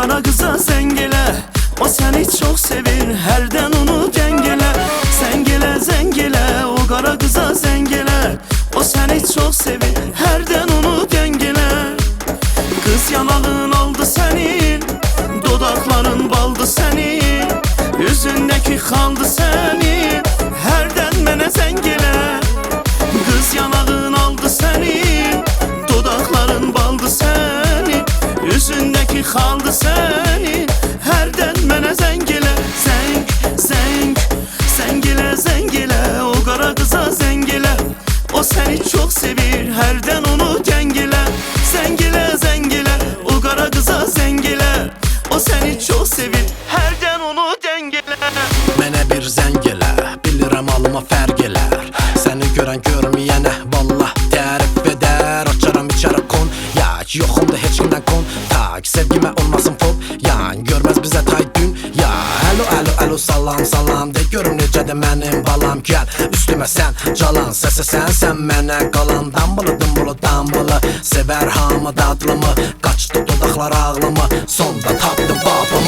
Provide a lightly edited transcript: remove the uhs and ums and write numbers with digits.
qara qıza zəng elə, o səni çox sevir, hərdən onu dəng elə. Zəng elə, zəng elə, o qara qıza zəng elə, o səni çox sevir, hərdən onu dəng elə. Qız yanağın aldı sənin, dodaqların baldı sənin, üzündəki xaldı sənin, hərdən mənə zəng elə. Qız yanağın aldı sənin, dodaqların baldı sənin, üzündəki xaldı sənin, hərdən mənə zəng elə. Zəng, zəng, zəng elə, zəng elə, o qara qıza zəng elə, o səni çox sevir, hərdən onu dəng elə. Zəng elə, zəng elə, o qara qıza zəng elə, o səni çox sevir, hərdən onu dəng elə. Mənə bir zəng elə, bilirəm alıma fərq elər. Səni görən görməyənə vallah tərif edər. Açaram içəri konyak, yoxumda heç kimdən kontak. Sevgimə olmasın fop, yan görməz bizə tay dün. Ya alo, alo, alo, salam, salam de görüm necədir mənim balam. Gəl üstümə sən calan, səsə sən mənə qalan. Dambılı, dımbılı, dambılı, sevər hamı dadlımı, qaçdı dodaqlar ağlımı, sonda tapdı babı.